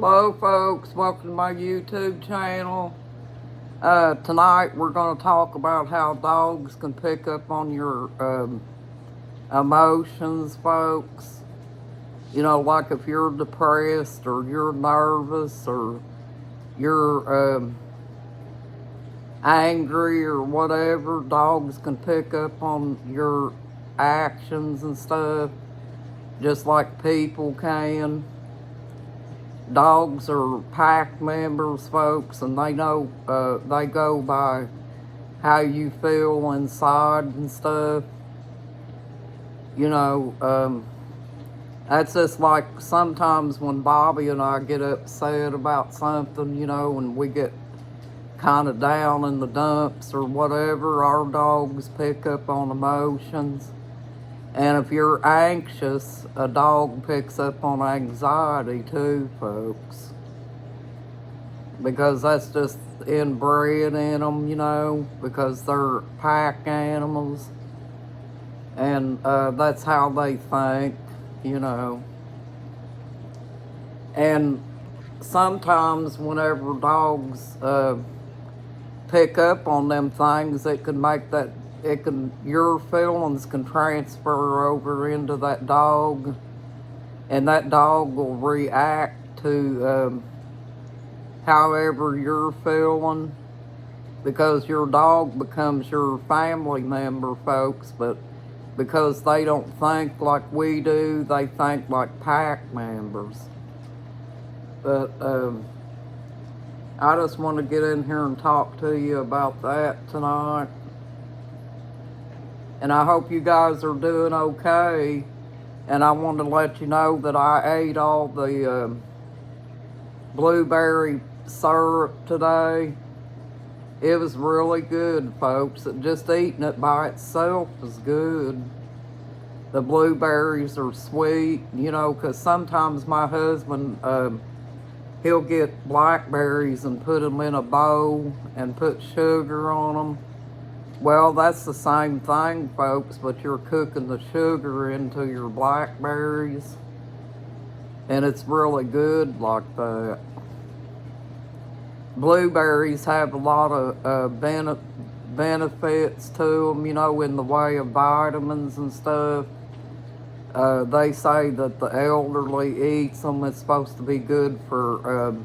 Hello folks, welcome to my YouTube channel. Tonight we're going to talk about how dogs can pick up on your emotions, folks. You know, like if you're depressed or you're nervous or you're angry or whatever, dogs can pick up on your actions and stuff, just like people can. Dogs are pack members, folks, and they know, they go by how you feel inside and stuff. You know, that's just like sometimes when Bobby and I get upset about something, you know, and we get kind of down in the dumps or whatever, our dogs pick up on emotions. And if you're anxious, a dog picks up on anxiety too, folks. Because that's just inbred in them, you know, because they're pack animals. And that's how they think, you know. And sometimes whenever dogs pick up on them things, it can make that, your feelings can transfer over into that dog, and that dog will react to however you're feeling, because your dog becomes your family member, folks, but because they don't think like we do, they think like pack members. But I just want to get in here and talk to you about that tonight. And I hope you guys are doing okay. And I want to let you know that I ate all the blueberry syrup today. It was really good, folks. Just eating it by itself is good. The blueberries are sweet, you know, because sometimes my husband, he'll get blackberries and put them in a bowl and put sugar on them. Well, that's the same thing, folks, but you're cooking the sugar into your blackberries, and it's really good like that. Blueberries have a lot of benefits to them, you know, in the way of vitamins and stuff. They say that the elderly eats them. It's supposed to be good for,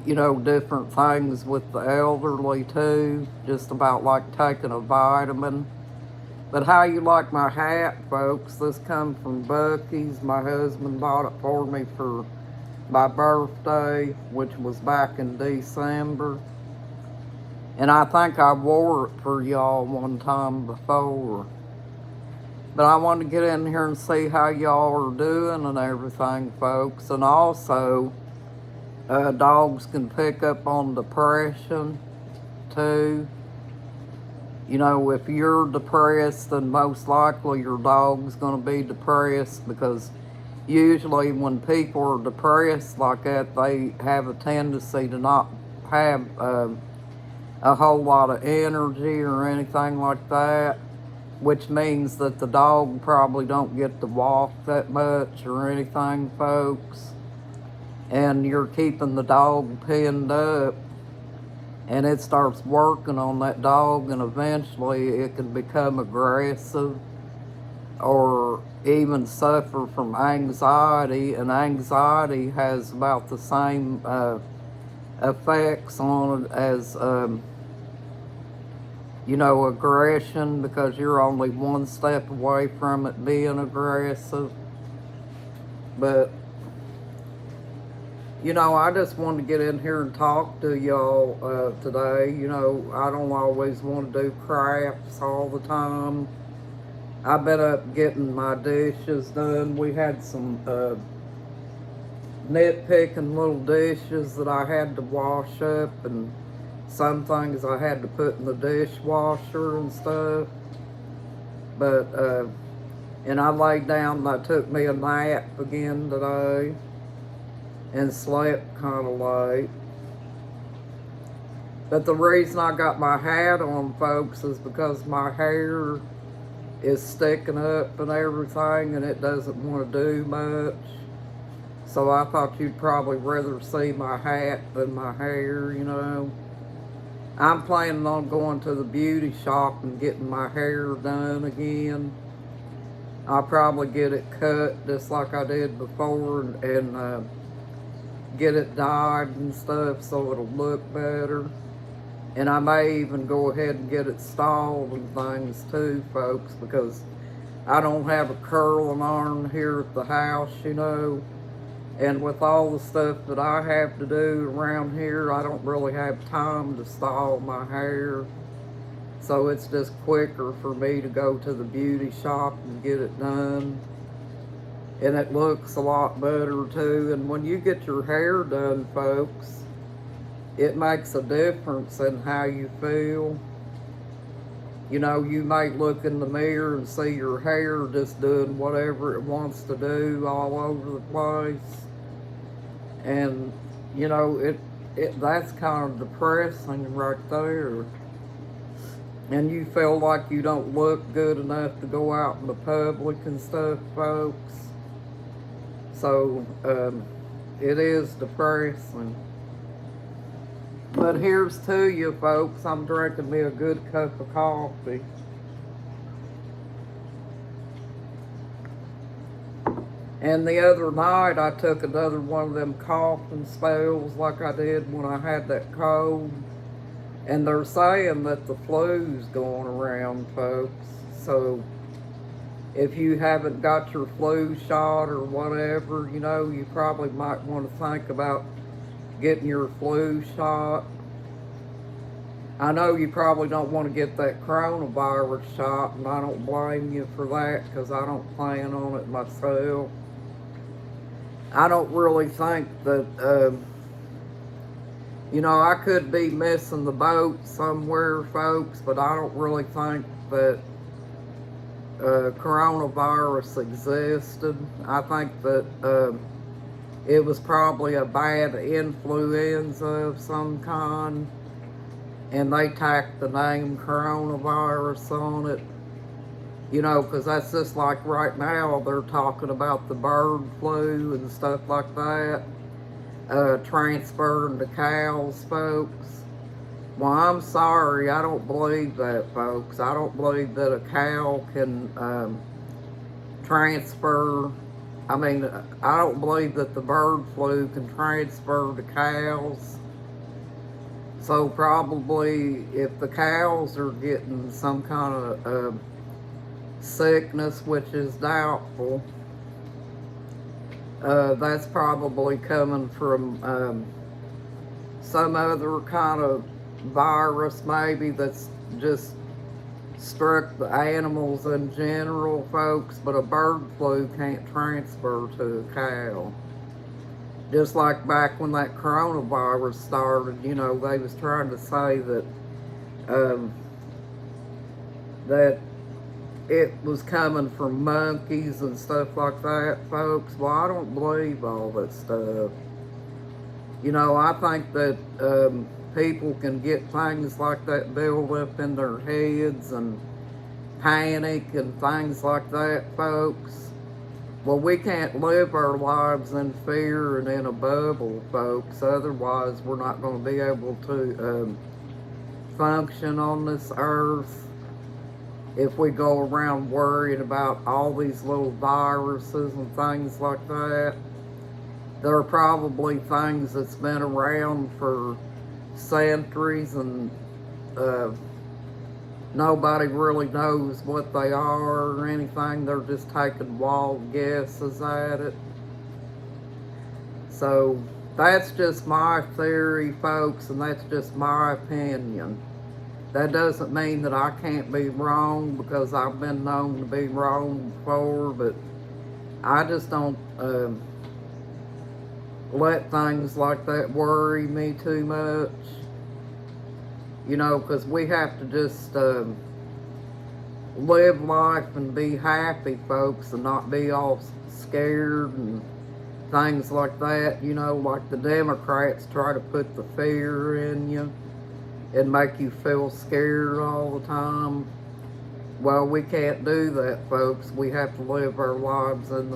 you know, different things with the elderly too, just about like taking a vitamin. But how you like my hat, folks? This comes from Buc-ee's. My husband bought it for me for my birthday, which was back in December. And I think I wore it for y'all one time before. But I want to get in here and see how y'all are doing and everything, folks. And also, dogs can pick up on depression too. You know, if you're depressed, then most likely your dog's going to be depressed, because usually when people are depressed like that, they have a tendency to not have a whole lot of energy or anything like that, which means that the dog probably don't get to walk that much or anything, folks. And you're keeping the dog pinned up, and it starts working on that dog, and eventually it can become aggressive or even suffer from anxiety. And anxiety has about the same effects on it as you know, aggression, because you're only one step away from it being aggressive. But you know, I just wanted to get in here and talk to y'all today. You know, I don't always want to do crafts all the time. I've been up getting my dishes done. We had some nitpicking little dishes that I had to wash up, and some things I had to put in the dishwasher and stuff. But, and I laid down and I took me a nap again today and slept kind of late. But the reason I got my hat on, folks, is because my hair is sticking up and everything, and it doesn't want to do much. So I thought you'd probably rather see my hat than my hair, you know. I'm planning on going to the beauty shop and getting my hair done again. I'll probably get it cut just like I did before and get it dyed and stuff so it'll look better. And I may even go ahead and get it styled and things too, folks, because I don't have a curling iron here at the house, you know. And with all the stuff that I have to do around here, I don't really have time to style my hair. So it's just quicker for me to go to the beauty shop and get it done. And it looks a lot better too. And when you get your hair done, folks, it makes a difference in how you feel. You know, you might look in the mirror and see your hair just doing whatever it wants to do all over the place. And, you know, that's kind of depressing right there. And you feel like you don't look good enough to go out in the public and stuff, folks. So, it is depressing. But here's to you, folks. I'm drinking me a good cup of coffee. And the other night, I took another one of them coughing spells like I did when I had that cold. And they're saying that the flu's going around, folks. So if you haven't got your flu shot or whatever, you know, you probably might want to think about getting your flu shot. I know you probably don't want to get that coronavirus shot, and I don't blame you for that because I don't plan on it myself. I don't really think that, you know, I could be missing the boat somewhere, folks, but I don't really think that coronavirus existed. I think that it was probably a bad influenza of some kind, and they tacked the name coronavirus on it. You know, because that's just like right now they're talking about the bird flu and stuff like that, transferring to cows, folks. Well, I'm sorry, I don't believe that, folks. I don't believe that a cow can transfer. I mean, I don't believe that the bird flu can transfer to cows. So probably if the cows are getting some kind of sickness, which is doubtful, that's probably coming from some other kind of virus maybe that's just struck the animals in general, folks, but a bird flu can't transfer to a cow. Just like back when that coronavirus started, you know, they was trying to say that that it was coming from monkeys and stuff like that, folks. Well, I don't believe all that stuff. You know, I think that people can get things like that built up in their heads and panic and things like that, folks. Well, we can't live our lives in fear and in a bubble, folks. Otherwise, we're not going to be able to function on this earth. If we go around worried about all these little viruses and things like that, there are probably things that's been around for centuries and nobody really knows what they are or anything. They're just taking wild guesses at it. So that's just my theory, folks, and that's just my opinion. That doesn't mean that I can't be wrong, because I've been known to be wrong before, but I just don't let things like that worry me too much. You know, because we have to just live life and be happy, folks, and not be all scared and things like that. You know, like the Democrats try to put the fear in you and make you feel scared all the time. Well, we can't do that, folks. We have to live our lives in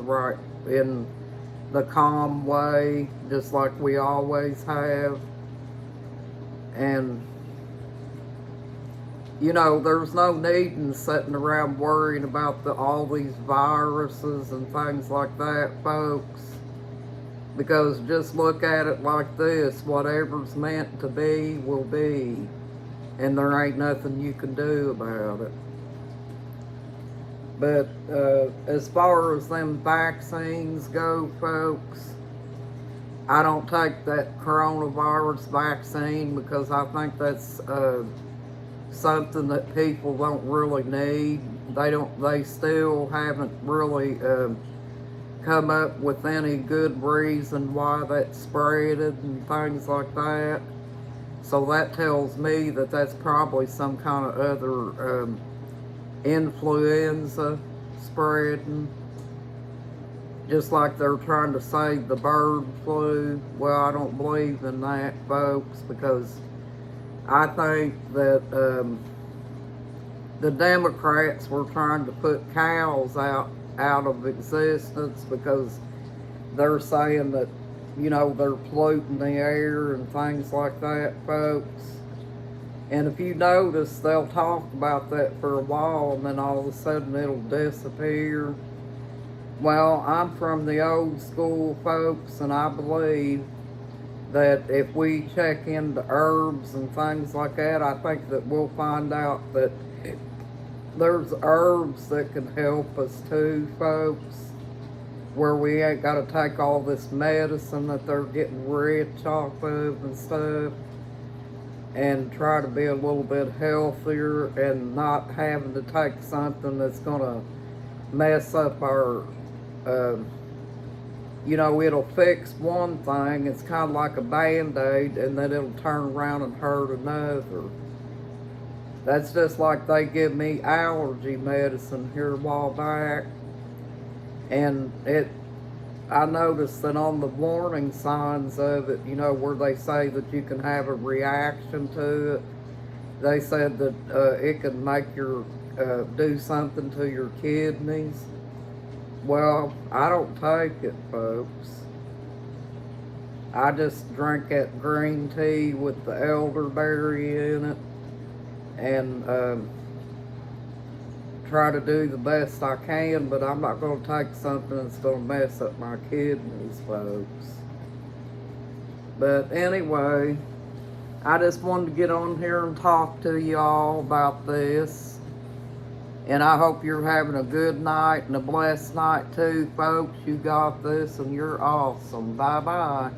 the calm way, just like we always have. And, you know, there's no need in sitting around worrying about all these viruses and things like that, folks. Because just look at it like this: whatever's meant to be will be, and there ain't nothing you can do about it. But as far as them vaccines go, folks, I don't take that coronavirus vaccine because I think that's something that people don't really need. They still haven't really come up with any good reason why that spreaded and things like that. So that tells me that that's probably some kind of other influenza spreading. Just like they're trying to save the bird flu. Well, I don't believe in that, folks, because I think that the Democrats were trying to put cows out of existence because they're saying that, you know, they're polluting the air and things like that, folks. And if you notice, they'll talk about that for a while and then all of a sudden it'll disappear. Well, I'm from the old school, folks, and I believe that if we check into herbs and things like that, I think that we'll find out that there's herbs that can help us too, folks, where we ain't got to take all this medicine that they're getting rich off of and stuff, and try to be a little bit healthier and not having to take something that's going to mess up our, you know, it'll fix one thing, it's kind of like a Band-Aid, and then it'll turn around and hurt another. That's just like they give me allergy medicine here a while back, and I noticed that on the warning signs of it, you know, where they say that you can have a reaction to it, they said that it can make your, do something to your kidneys. Well, I don't take it, folks. I just drink that green tea with the elderberry in it and try to do the best I can, but I'm not going to take something that's going to mess up my kidneys, folks. But anyway, I just wanted to get on here and talk to y'all about this. And I hope you're having a good night and a blessed night too, folks. You got this and you're awesome. Bye-bye.